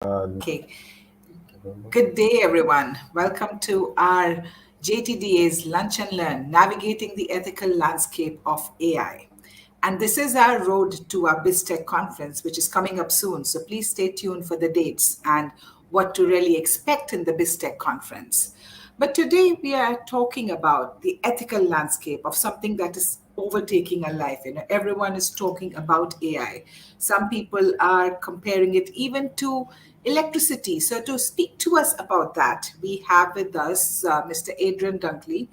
Okay. Good day, everyone. Welcome to our JTDA's Lunch and Learn, Navigating the Ethical Landscape of AI. And this is our road to our BizTech Conference, which is coming up soon. So please stay tuned for the dates and what to really expect in the BizTech Conference. But today we are talking about the ethical landscape of something that is overtaking our life. Everyone is talking about AI. Some people are comparing it even to electricity. So to speak to us about that, we have with us Mr. Adrian Dunkley.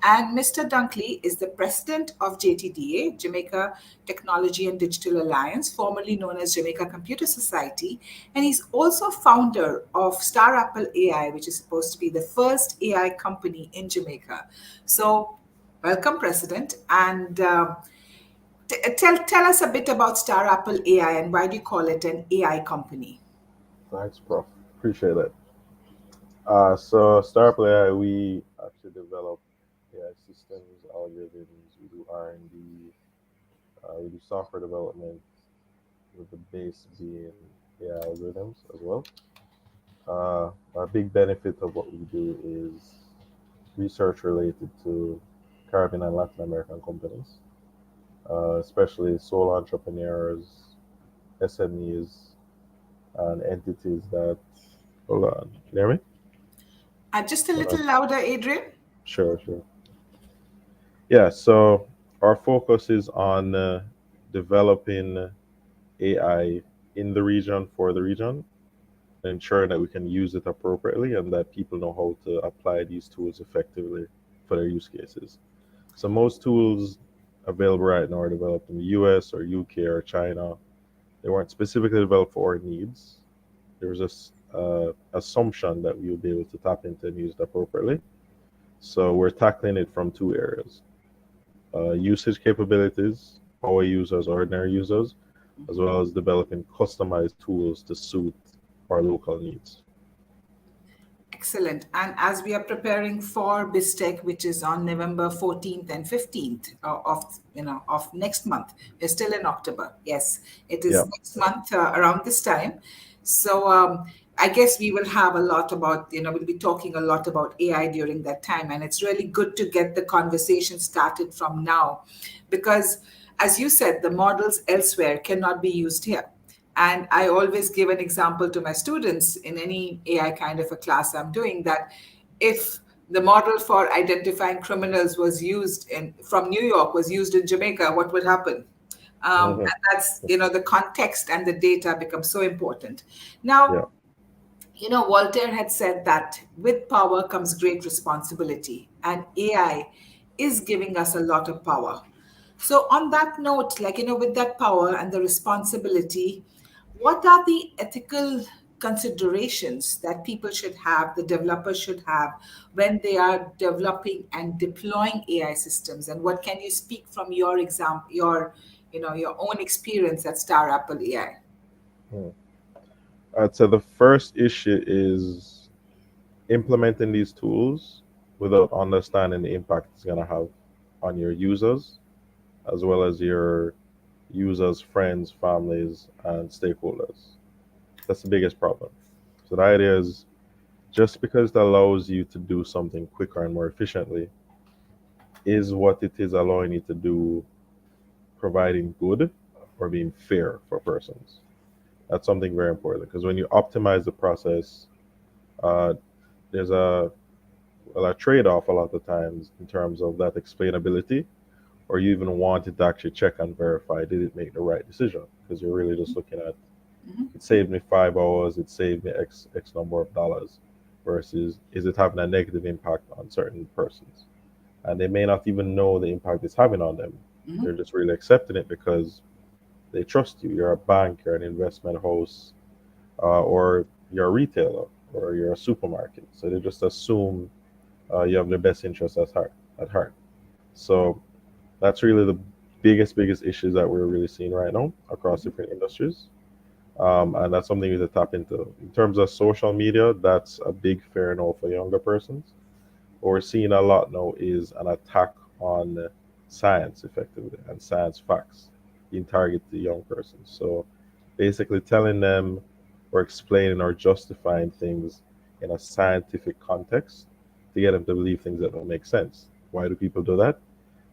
And Mr. Dunkley is the president of JTDA, Jamaica Technology and Digital Alliance, formerly known as Jamaica Computer Society. And he's also founder of StarApple AI, which is supposed to be the first AI company in Jamaica. So, welcome, President. And tell us a bit about StarApple AI and why do you call it an AI company? Thanks, Prof. Appreciate it. So StarApple AI, we actually develop AI systems, algorithms. We do R&D. We do software development with the base being AI algorithms as well. A big benefit of what we do is research related to Caribbean and Latin American companies, especially sole entrepreneurs, SMEs, and entities that. Hold on, can you hear me? Just a Hold on. little louder, Adrian. Sure, sure. Yeah, so our focus is on developing AI in the region for the region, ensuring that we can use it appropriately and that people know how to apply these tools effectively for their use cases. So most tools available right now are developed in the US or UK or China. They weren't specifically developed for our needs. There was this assumption that we would be able to tap into and use it appropriately. So we're tackling it from two areas: usage capabilities, power users, ordinary users, as well as developing customized tools to suit our local needs. Excellent. And as we are preparing for BizTech, which is on November 14th and 15th of next month, we're still in October. Yes, it is Yeah. next month around this time. So I guess we will have a lot about, we'll be talking a lot about AI during that time. And it's really good to get the conversation started from now because, as you said, the models elsewhere cannot be used here. And I always give an example to my students in any AI kind of a class I'm doing that if the model for identifying criminals was used from New York was used in Jamaica, what would happen? Hmm. And that's, the context and the data becomes so important. Yeah. Now, Voltaire had said that with power comes great responsibility, and AI is giving us a lot of power. So, on that note, with that power and the responsibility, what are the ethical considerations that people should have, the developers should have, when they are developing and deploying AI systems? And what can you speak from your example, your own experience at StarApple AI? Mm. I'd say the first issue is implementing these tools without understanding the impact it's going to have on your users, as well as your users, friends, families, and stakeholders. That's the biggest problem. So the idea is just because it allows you to do something quicker and more efficiently, is what it is allowing you to do providing good or being fair for persons? That's something very important because when you optimize the process, uh, there's a trade-off a lot of times in terms of that explainability, or you even want it to actually check and verify did it make the right decision, because you're really just looking at it saved me 5 hours, it saved me X number of dollars, versus is it having a negative impact on certain persons? And they may not even know the impact it's having on them. They're just really accepting it because they trust you. You're a bank, you're an investment house, or you're a retailer, or you're a supermarket. So they just assume you have their best interests at heart. At heart. So that's really the biggest issues that we're really seeing right now across different industries. And that's something we need to tap into. In terms of social media, that's a big fair no for younger persons. What we're seeing a lot now is an attack on science, effectively, and science facts being targeted to young persons. So basically telling them or explaining or justifying things in a scientific context to get them to believe things that don't make sense. Why do people do that?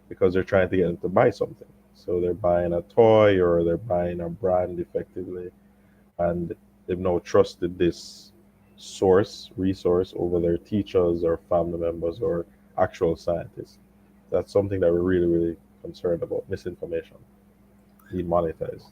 Because they're trying to get them to buy something. So they're buying a toy or they're buying a brand effectively, and they've now trusted this resource over their teachers or family members or actual scientists. That's something that we're really, really concerned about, misinformation being monetized.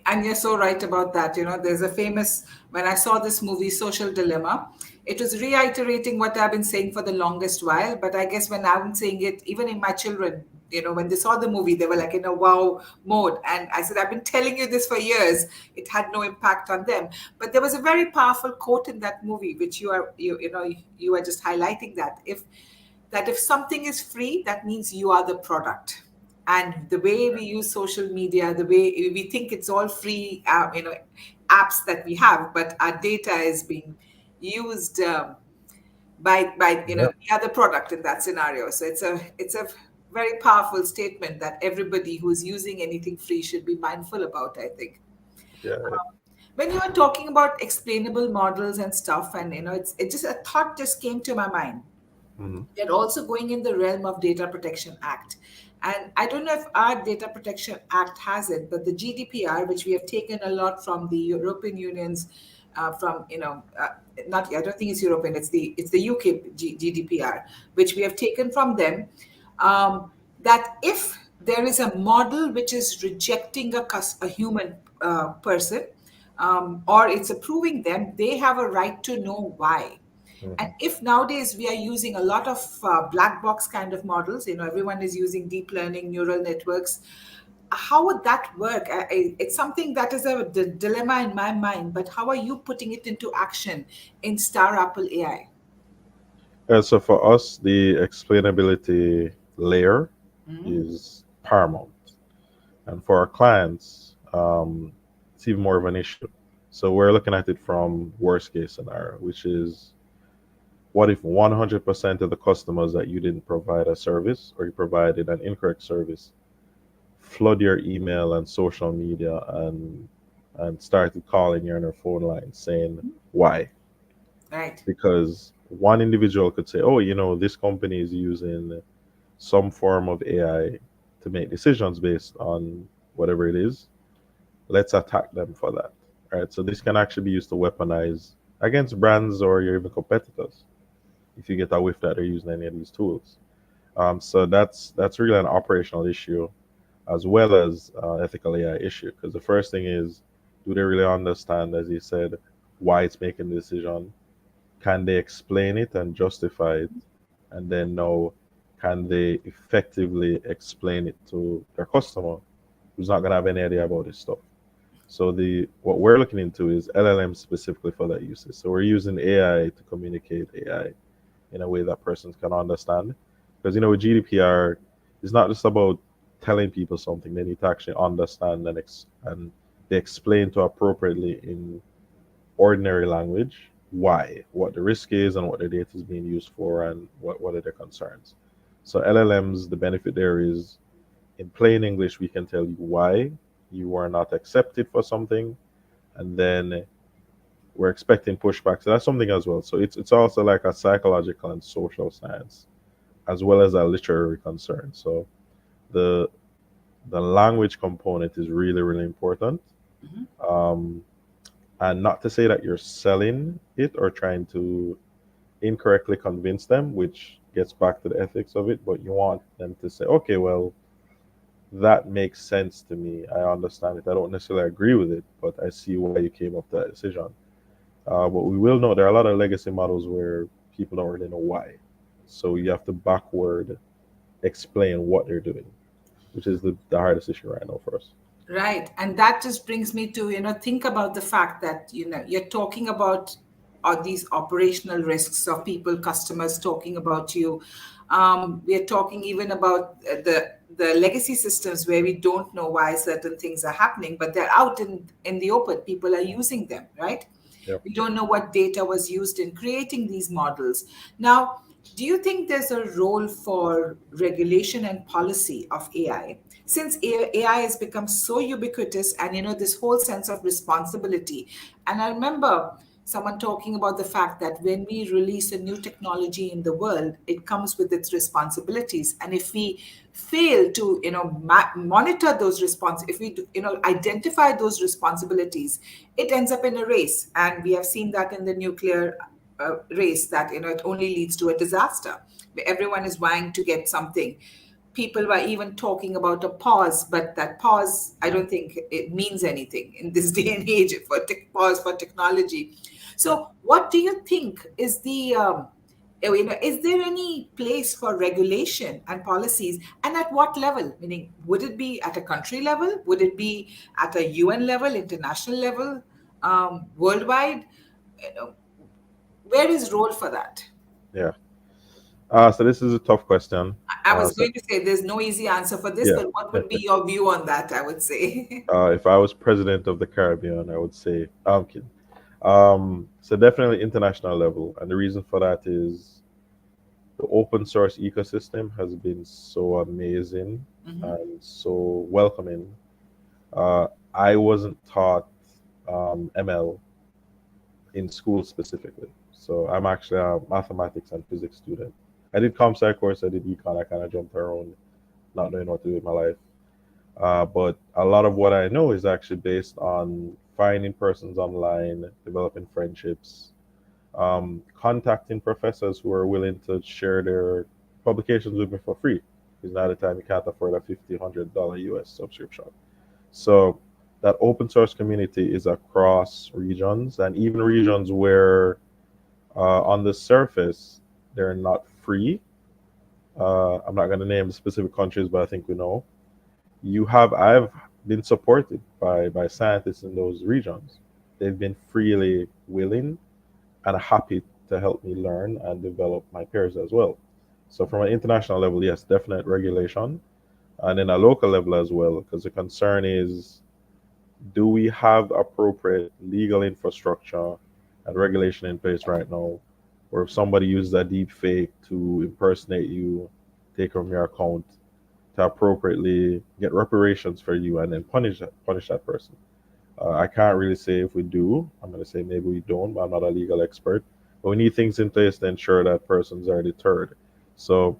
And you're so right about that. There's a famous, when I saw this movie, Social Dilemma, it was reiterating what I've been saying for the longest while. But I guess when I'm saying it, even in my children, when they saw the movie, they were like in a wow mode. And I said, I've been telling you this for years. It had no impact on them. But there was a very powerful quote in that movie, which you are just highlighting that if something is free, that means you are the product. And the way we use social media, the way we think it's all free, apps that we have, but our data is being used by Yeah, the other product in that scenario. So it's a very powerful statement that everybody who's using anything free should be mindful about, I think. yeah. When you were talking about explainable models and stuff, and it just, a thought just came to my mind. Mm-hmm. They're also going in the realm of Data Protection Act. And I don't know if our Data Protection Act has it, but the GDPR, which we have taken a lot from the European Union's, from not, I don't think it's European, it's the UK GDPR, which we have taken from them. That if there is a model which is rejecting a human person, or it's approving them, they have a right to know why. And Mm-hmm. if nowadays we are using a lot of black box kind of models, everyone is using deep learning neural networks. How would that work? It's something that is a dilemma in my mind, but how are you putting it into action in StarApple AI? So for us, the explainability layer is paramount. And for our clients, it's even more of an issue. So we're looking at it from worst case scenario, which is what if 100% of the customers that you didn't provide a service or you provided an incorrect service flood your email and social media and started calling you on your phone line saying why? Right. Because one individual could say, oh, this company is using some form of AI to make decisions based on whatever it is. Let's attack them for that. Right. So this can actually be used to weaponize against brands or your even competitors if you get a whiff that they're using any of these tools. So that's really an operational issue as well as ethical AI issue. Because the first thing is, do they really understand, as you said, why it's making the decision? Can they explain it and justify it? And then know, can they effectively explain it to their customer who's not going to have any idea about this stuff? So the what we're looking into is LLM specifically for that usage. So we're using AI to communicate AI in a way that persons can understand. Because with GDPR, it's not just about telling people something; they need to actually understand and they explain to appropriately in ordinary language why, what the risk is, and what the data is being used for, and what are their concerns. So LLMs, the benefit there is in plain English, we can tell you why you are not accepted for something, and then we're expecting pushback. So that's something as well. So it's also like a psychological and social science, as well as a literary concern. So the the language component is really, really important. Um, and not to say that you're selling it or trying to incorrectly convince them, which gets back to the ethics of it, but you want them to say, okay, well, that makes sense to me. I understand it. I don't necessarily agree with it, but I see why you came up to that decision. But we will know there are a lot of legacy models where people don't really know why. So you have to backward explain what they're doing, which is the hardest issue right now for us. Right. And that just brings me to, think about the fact that, you're talking about these operational risks of people, customers talking about you. We are talking even about the legacy systems where we don't know why certain things are happening, but they're out in the open. People are using them, right? Yep. We don't know what data was used in creating these models. Now, Do you think there's a role for regulation and policy of AI? Since AI has become so ubiquitous and this whole sense of responsibility. And I remember someone talking about the fact that when we release a new technology in the world, it comes with its responsibilities. And if we fail to monitor those if we identify those responsibilities, it ends up in a race. And we have seen that in the nuclear race, that it only leads to a disaster where everyone is vying to get something. People were even talking about a pause, but that pause, I don't think it means anything in this day and age for pause for technology. So what do you think is the is there any place for regulation and policies, and at what level? Meaning, would it be at a country level? Would it be at a UN level, international level, worldwide? You know, where is role for that? Yeah. So this is a tough question. I was So going to say there's no easy answer for this, yeah. but what would be your view on that? I would say. If I was president of the Caribbean, I would say I'm kidding. So definitely international level, and the reason for that is the open source ecosystem has been so amazing Mhm. and so welcoming. I wasn't taught ML in school specifically, so I'm actually a mathematics and physics student. I did comp sci course, I did econ, I kind of jumped around, not knowing what to do with my life. But a lot of what I know is actually based on finding persons online, developing friendships, contacting professors who are willing to share their publications with me for free. Because now at the time you can't afford a $50, $100 US subscription. So that open source community is across regions, and even regions where on the surface they're not free. I'm not going to name specific countries, but I think we know. I've been supported by scientists in those regions. They've been freely willing and happy to help me learn and develop my peers as well. So from an international level, yes, definite regulation, and then a local level as well, because the concern is, do we have appropriate legal infrastructure and regulation in place right now, where if somebody uses a deep fake to impersonate you, take from your account, to appropriately get reparations for you and then punish that person. I can't really say if we do. I'm going to say maybe we don't, but I'm not a legal expert. But we need things in place to ensure that persons are deterred. So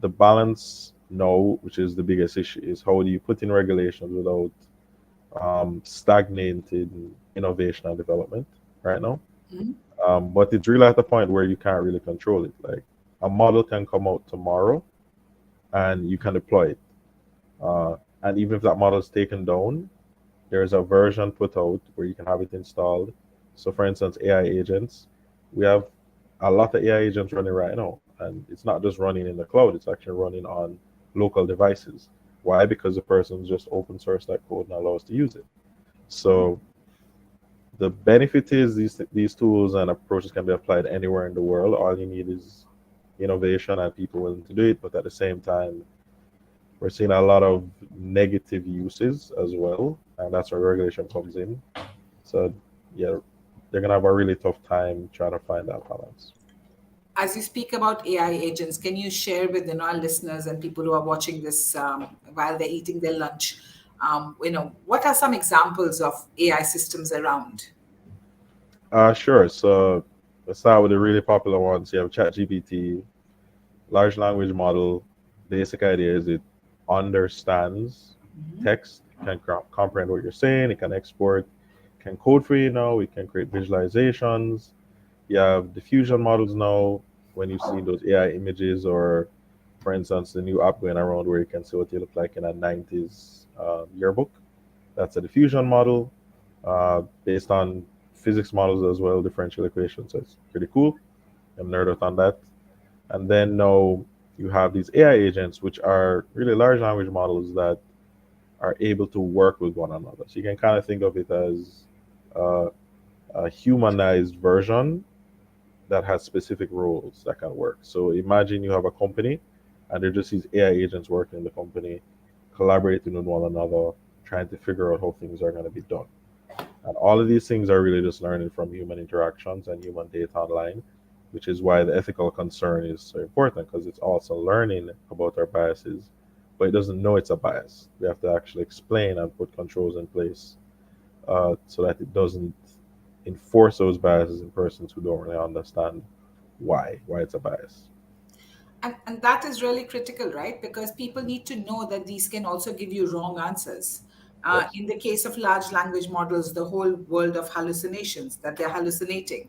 the balance now, which is the biggest issue, is how do you put in regulations without stagnating innovation and development right now? Mhm. But it's really at the point where you can't really control it. Like a model can come out tomorrow and you can deploy it. And even if that model is taken down, there's a version put out where you can have it installed. So, for instance, AI agents, we have a lot of AI agents running right now, and it's not just running in the cloud; it's actually running on local devices. Why? Because the person's just open source that code and allows to use it. So the benefit is these tools and approaches can be applied anywhere in the world. All you need is innovation and people willing to do it. But at the same time, we're seeing a lot of negative uses as well, and that's where regulation comes in. So, yeah, they're gonna have a really tough time trying to find that balance. As you speak about AI agents, can you share with our listeners and people who are watching this while they're eating their lunch? What are some examples of AI systems around? Sure. So let's start with the really popular ones. You have ChatGPT, large language model. Basic idea is it understands Mhm. text, can comprehend what you're saying, it can export, can code for you now, it can create visualizations. You have diffusion models now. When you've seen those AI images, or for instance, the new app going around where you can see what you look like in a 90s yearbook, that's a diffusion model based on physics models as well, differential equations. So it's pretty cool. I'm nerd out on that. And then now you have these AI agents, which are really large language models that are able to work with one another. So you can kind of think of it as uh, a humanized version that has specific roles that can work. So imagine you have a company and there are just these AI agents working in the company, collaborating with one another, trying to figure out how things are going to be done. And all of these things are really just learning from human interactions and human data online. which is why the ethical concern is so important because it's also learning about our biases, but it doesn't know it's a bias. We have to actually explain and put controls in place so that it doesn't enforce those biases in persons who don't really understand why it's a bias. And that is really critical, right? Because people need to know that these can also give you wrong answers. Yes. In the case of large language models, the whole world of hallucinations, that they're hallucinating.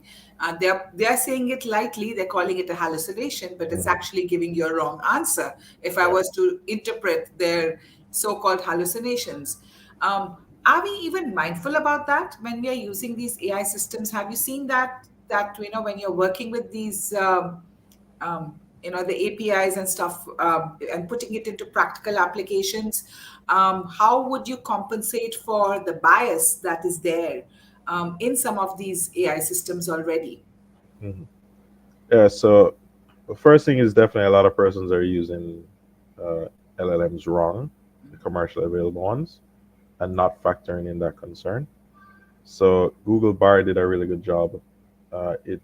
They're saying it lightly, they're calling it a hallucination, but it's Hmm. actually giving you a wrong answer if I Yeah. was to interpret their so called hallucinations. Um, are we even mindful about that when we are using these AI systems? Have you seen that when you're working with these the APIs and stuff, and putting it into practical applications, how would you compensate for the bias that is there in some of these AI systems already? Hmm. Yeah. So the first thing is definitely a lot of persons are using uh, LLMs wrong, the commercially available ones, and not factoring in that concern. So Google Bar did a really good job. It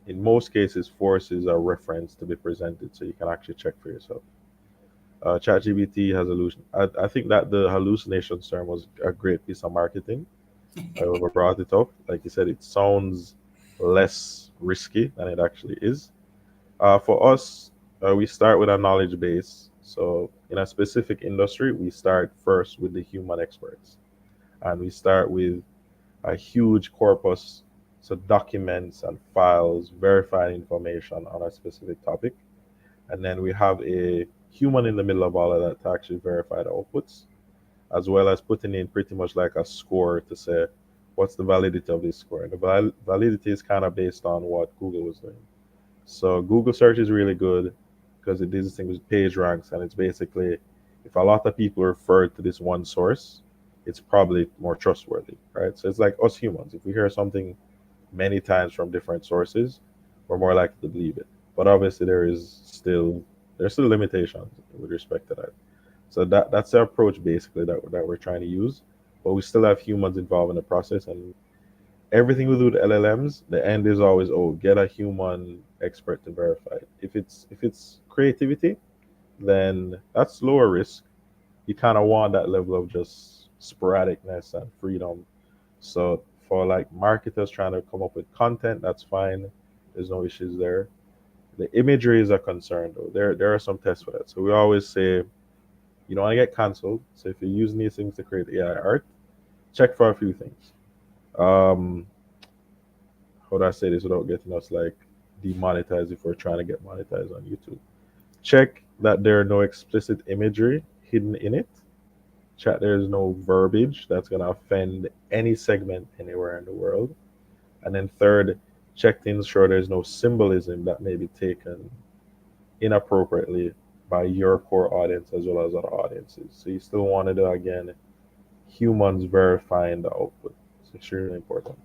in most cases forces a reference to be presented so you can actually check for yourself. ChatGPT has hallucin. I think that the hallucinations term was a great piece of marketing. Whoever brought it up, like you said, it sounds less risky than it actually is. For us, we start with a knowledge base. So in a specific industry, we start first with the human experts, and we start with a huge corpus, so documents and files, verified information on a specific topic. And then we have a human in the middle of all of that to actually verify the outputs, as well as putting in pretty much like a score to say what's the validity of this score. And the validity is kind of based on what Google was doing. So Google search is really good because it distinguishes page ranks, and it's basically if a lot of people refer to this one source, it's probably more trustworthy, right? So it's like us humans. If we hear something many times from different sources, we're more likely to believe it. But obviously, there's still limitations with respect to that. So that's the approach basically that we're trying to use. But we still have humans involved in the process, and everything we do with LLMs, the end is always, oh, get a human expert to verify it. If it's creativity, then that's lower risk. You kind of want that level of just sporadicness and freedom. So for like marketers trying to come up with content, that's fine. There's no issues there. The imagery is a concern though. There are some tests for that. So we always say you don't want to get canceled. So if you're using these things to create AI art, check for a few things. Um, how do I say this without getting us like demonetized if we're trying to get monetized on YouTube? Check that there are no explicit imagery hidden in it. Check there's no verbiage that's gonna offend any segment anywhere in the world. And then third, check to ensure there's no symbolism that may be taken inappropriately by your core audience as well as other audiences. So you still want to do again humans verifying the output. It's extremely important.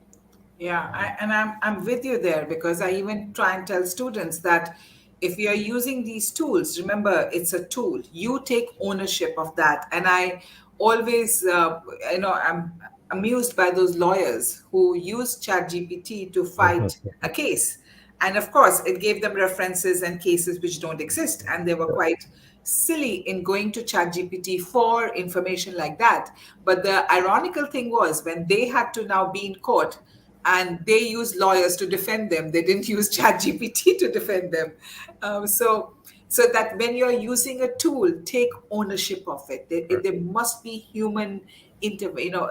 Yeah, I'm with you there because I even try and tell students that if you're using these tools, remember it's a tool. You take ownership of that. And I always, I'm amused by those lawyers who use ChatGPT to fight a case. And of course, it gave them references and cases which don't exist. And they were Yeah. quite silly in going to ChatGPT for information like that. But the ironical thing was when they had to now be in court and they used lawyers to defend them. They didn't use ChatGPT to defend them. So that when you're using a tool, take ownership of it. Right. There must be human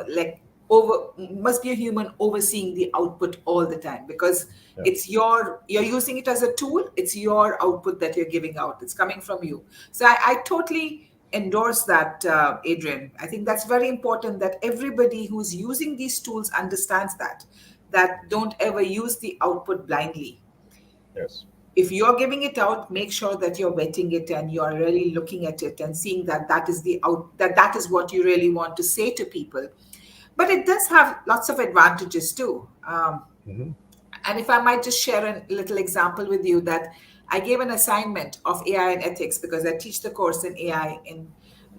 like over must be a human overseeing the output all the time because Yeah. you're using it as a tool. It's your output that you're giving out. It's coming from you. So I totally endorse that, Adrian. I think that's very important that everybody who's using these tools understands that don't ever use the output blindly. Yes. If you're giving it out, make sure that you're vetting it and you're really looking at it and seeing that is what you really want to say to people. But it does have lots of advantages too. Hmm. And if I might just share a little example with you that I gave an assignment of AI and ethics because I teach the course in AI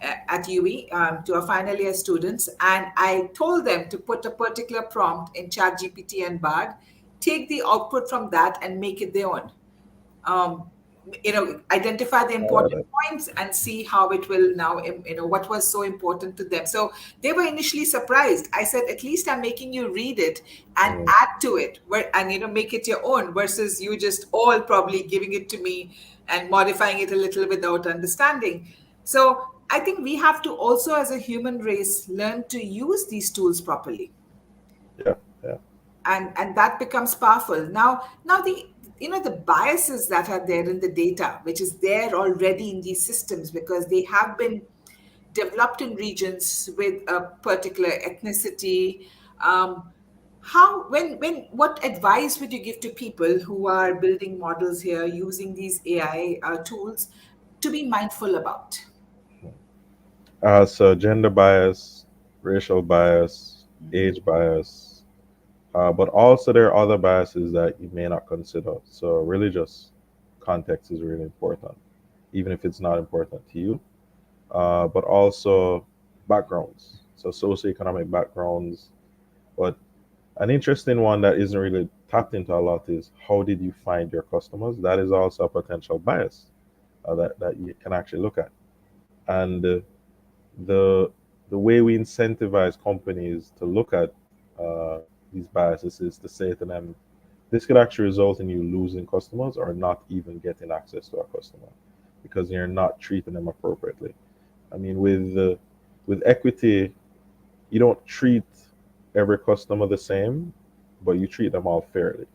at UE to our final year students. And I told them to put a particular prompt in ChatGPT and Bard take the output from that and make it their own. um, Identify the important That, points and see how it will now, what was so important to them. So they were initially surprised. I said, at least I'm making you read it and mm, add to it, and make it your own, versus you just all probably giving it to me and modifying it a little without understanding. So I think we have to also, as a human race, learn to use these tools properly, yeah, yeah, and that becomes powerful. Now the the biases that are there in the data, which is there already in these systems, because they have been developed in regions with a particular ethnicity. How when What advice would you give to people who are building models here using these AI tools to be mindful about? so gender bias, racial bias, age bias, but also there are other biases that you may not consider. So religious context is really important, even if it's not important to you. But also backgrounds, so socioeconomic backgrounds. But an interesting one that isn't really tapped into a lot is how did you find your customers? That is also a potential bias that you can actually look at. And the the way we incentivize companies to look at uh, these biases is to say to them, this could actually result in you losing customers or not even getting access to a customer because you're not treating them appropriately. I mean, with equity, you don't treat every customer the same, but you treat them all fairly,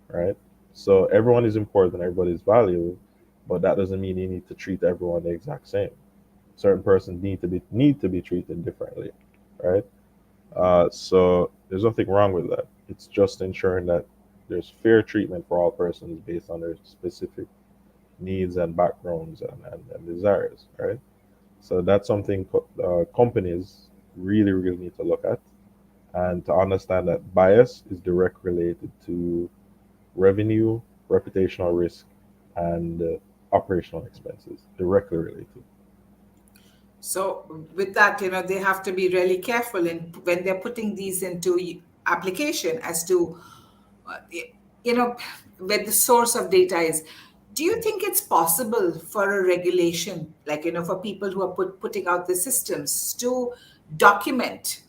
right? So everyone is important, everybody's valuable, but that doesn't mean you need to treat everyone the exact same. Certain persons need to be treated differently, right? So there's nothing wrong with that. It's just ensuring that there's fair treatment for all persons based on their specific needs and backgrounds and desires, right? So that's something companies really, really need to look at and to understand that bias is direct related to revenue, reputational risk, and operational expenses. Directly related. So with that, they have to be really careful in when they're putting these into application as to, uh, you know, where the source of data is. Do you think it's possible for a regulation, like, for people who are putting out the systems to document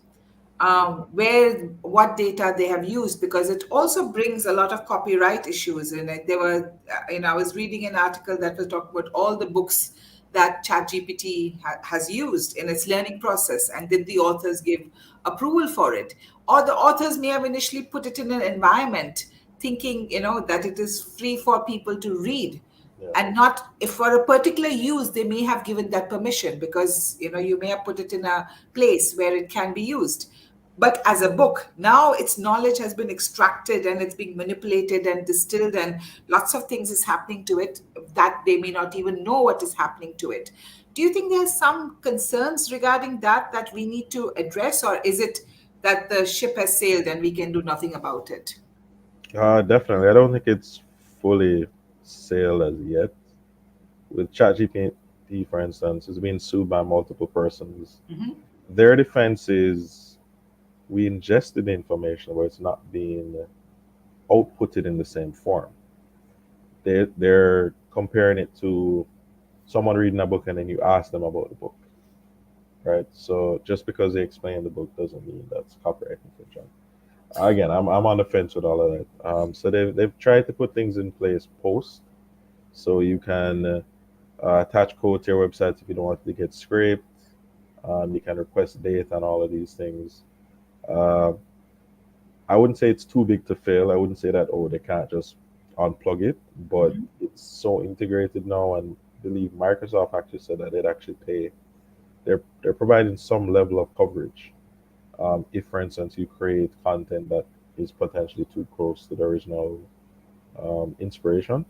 where what data they have used, because it also brings a lot of copyright issues in it. There were, I was reading an article that was talking about all the books that ChatGPT has used in its learning process, and did the authors give approval for it, or the authors may have initially put it in an environment thinking, that it is free for people to read, Yeah. and not, if for a particular use they may have given that permission, because you may have put it in a place where it can be used. But as a book, now its knowledge has been extracted and it's being manipulated and distilled, and lots of things is happening to it that they may not even know what is happening to it. Do you think there's some concerns regarding that we need to address, or is it that the ship has sailed and we can do nothing about it? Definitely. I don't think it's fully sailed as yet. With ChatGPT, for instance, it's being sued by multiple persons. Mhm. Their defense is we ingested the information, but it's not being outputted in the same form. They're comparing it to someone reading a book and then you ask them about the book, right? So just because they explain the book doesn't mean that's copyright infringement. Again, I'm on the fence with all of that. So they've tried to put things in place post, so you can attach code to your website if you don't want it to get scraped. You can request data and all of these things. Uh, I wouldn't say it's too big to fail. I wouldn't say that they can't just unplug it, but it's so integrated now, and I believe Microsoft actually said that they'd actually pay. They're providing some level of coverage. If, for instance, you create content that is potentially too close to the original inspiration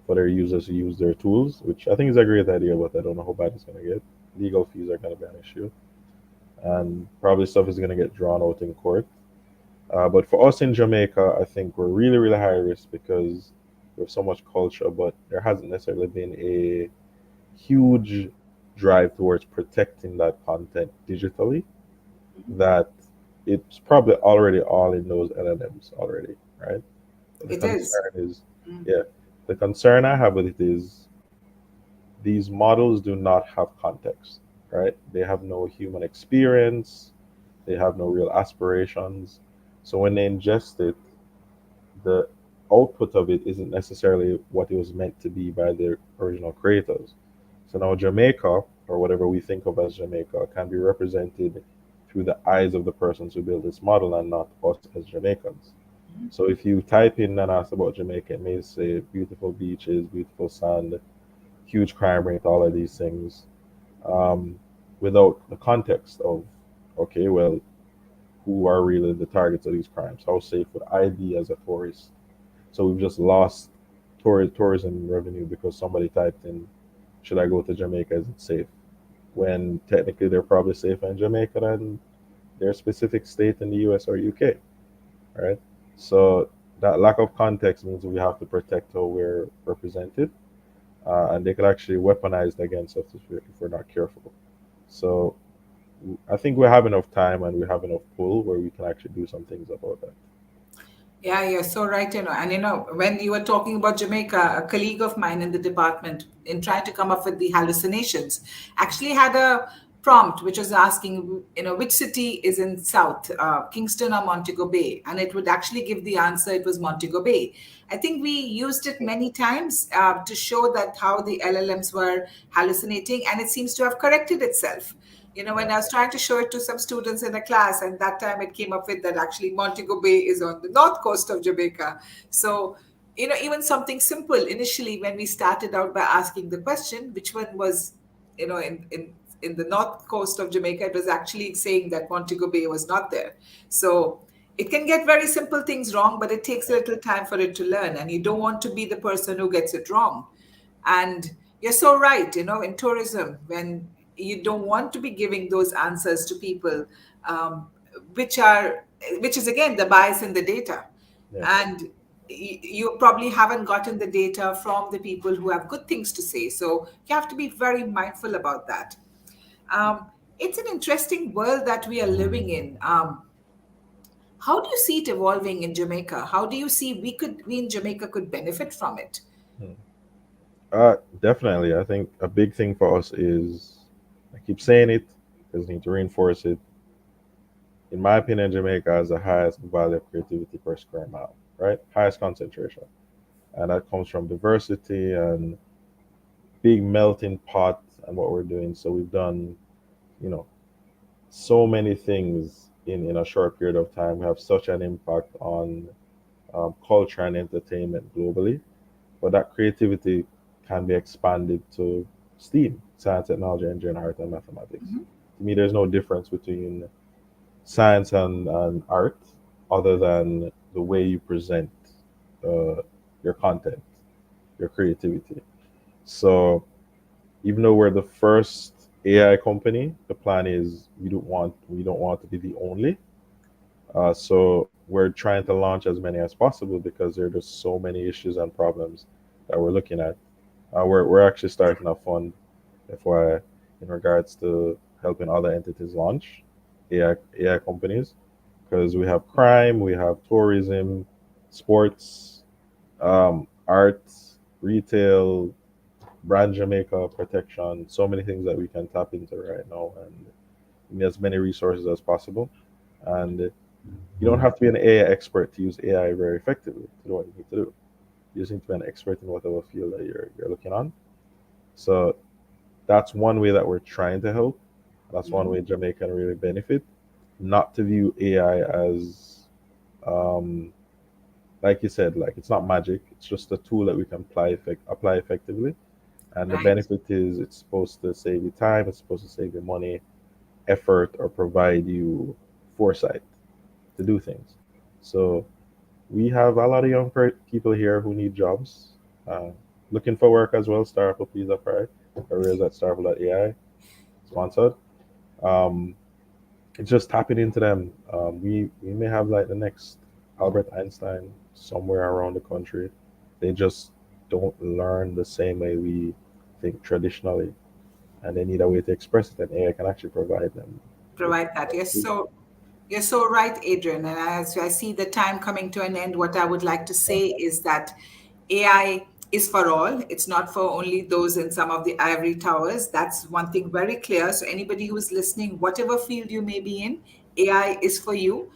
for their users to use their tools, which I think is a great idea, but I don't know how bad it's going to get. Legal fees are going to be an issue, and probably stuff is going to get drawn out in court. But for us in Jamaica, I think we're really, really high risk because we have so much culture, but there hasn't necessarily been a huge drive towards protecting that content digitally. That it's probably already all in those LLMs already, right? But the It is. concern is, Mm. yeah, the concern I have with it is these models do not have context, right? They have no human experience, they have no real aspirations. So when they ingest it, the output of it isn't necessarily what it was meant to be by the original creators. So now Jamaica, or whatever we think of as Jamaica, can be represented through the eyes of the persons who build this model and not us as Jamaicans. So if you type in and ask about Jamaica, it may say beautiful beaches, beautiful sand, huge crime rate, all of these things, um, without the context of, okay, well, who are really the targets of these crimes? How safe would I be as a tourist? So we've just lost tourism revenue because somebody typed in, should I go to Jamaica? Is it safe? When technically they're probably safer in Jamaica than their specific state in the US or UK, right? So that lack of context means we have to protect how we're represented, and they could actually weaponize it against us if we're not careful. So I think we have enough time and we have enough pull where we can actually do some things about that. Yeah, you're so right, And when you were talking about Jamaica, a colleague of mine in the department, in trying to come up with the hallucinations, actually had a prompt which was asking, which city is in South, Kingston or Montego Bay, and it would actually give the answer. It was Montego Bay. I think we used it many times to show that how the LLMs were hallucinating, and it seems to have corrected itself. When I was trying to show it to some students in a class, and that time it came up with that actually Montego Bay is on the north coast of Jamaica. So, even something simple initially when we started out by asking the question, which one was, in the north coast of Jamaica, it was actually saying that Montego Bay was not there. So it can get very simple things wrong, but it takes a little time for it to learn, and you don't want to be the person who gets it wrong. And you're so right, in tourism, when you don't want to be giving those answers to people, um, which are, which is again the bias in the data. Yeah. And you probably haven't gotten the data from the people who have good things to say. So you have to be very mindful about that. It's an interesting world that we are living in. How do you see it evolving in Jamaica? How do you see we in Jamaica could benefit from it? Hmm. Definitely. I think a big thing for us is, I keep saying it because I need to reinforce it. In my opinion, Jamaica has the highest value of creativity per square mile, right? Highest concentration. And that comes from diversity and big melting pot and what we're doing. So we've done, you know, so many things in a short period of time. We have such an impact on culture and entertainment globally. But that creativity can be expanded to STEAM, science, technology, engineering, art, and mathematics. Mhm. To me, there's no difference between science and art other than the way you present uh, your content, your creativity. So even though we're the first AI company, the plan is we don't want to be the only. So we're trying to launch as many as possible because there are just so many issues and problems that we're looking at. We're actually starting a fund, FYI, in regards to helping other entities launch AI companies because we have crime, we have tourism, sports, arts, retail, brand Jamaica protection, so many things that we can tap into right now and need as many resources as possible. And you don't have to be an AI expert to use AI very effectively to do what you need to do. You just need to be an expert in whatever field that you're looking on. So that's one way that we're trying to help. That's one way Jamaica can really benefit. Not to view AI as, um, like you said, like it's not magic. It's just a tool that we can apply effectively. And the Right. benefit is it's supposed to save you time. It's supposed to save you money, effort, or provide you foresight to do things. So we have a lot of young people here who need jobs, uh, looking for work as well. StarApple Please Apply. Careers at StarApple.ai, sponsored. Um, it's just tapping into them. We may have like the next Albert Einstein somewhere around the country. They just don't learn the same way we think traditionally, and they need a way to express it. And AI can actually provide them with Provide that. Yes. tools. So You're so right, Adrian. And as I see the time coming to an end, what I would like to say is that AI is for all. It's not for only those in some of the ivory towers. That's one thing very clear. So, anybody who is listening, whatever field you may be in, AI is for you.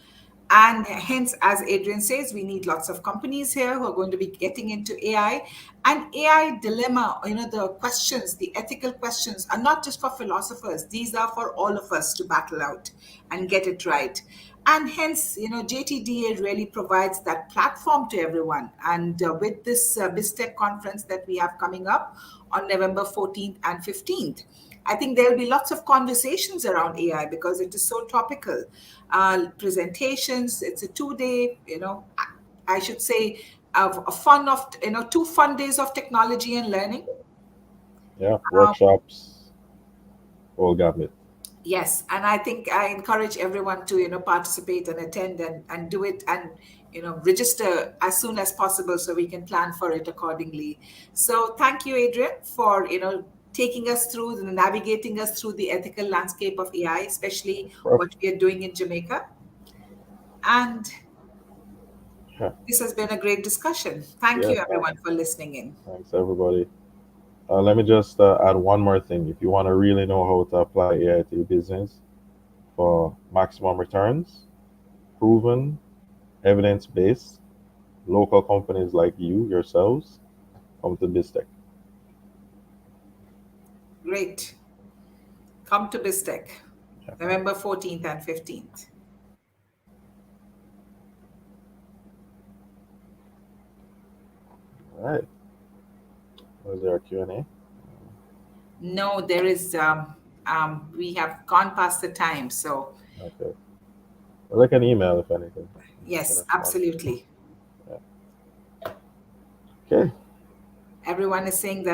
And hence, as Adrian says, we need lots of companies here who are going to be getting into AI. And AI dilemma, the questions, the ethical questions are not just for philosophers. These are for all of us to battle out and get it right. And hence, JTDA really provides that platform to everyone. And with this BizTech conference that we have coming up on November 14th and 15th, I think there'll be lots of conversations around AI because it is so topical. Presentations, it's a 2 day, I should say, of a fun of, 2 fun days of technology and learning. Yeah, Um, workshops, all gamut. Yes, and I think I encourage everyone to participate and attend and do it and register as soon as possible so we can plan for it accordingly. So thank you, Adrian, for taking us through and navigating us through the ethical landscape of AI, especially Perfect. what we are doing in Jamaica. And Yeah, this has been a great discussion. Thank yeah, you, everyone, for listening in. thanks everybody. Let me just add one more thing. If you want to really know how to apply AI to your business for maximum returns, proven, evidence based, local companies like you yourselves come to BizTech. Great. Come to BizTech, Yeah. November 14th and 15th. All right. Was there a Q&A? No, there is, we have gone past the time. So, Okay. Well, like an email if anything. I can yes, respond. absolutely. Yeah. Okay. Everyone is saying that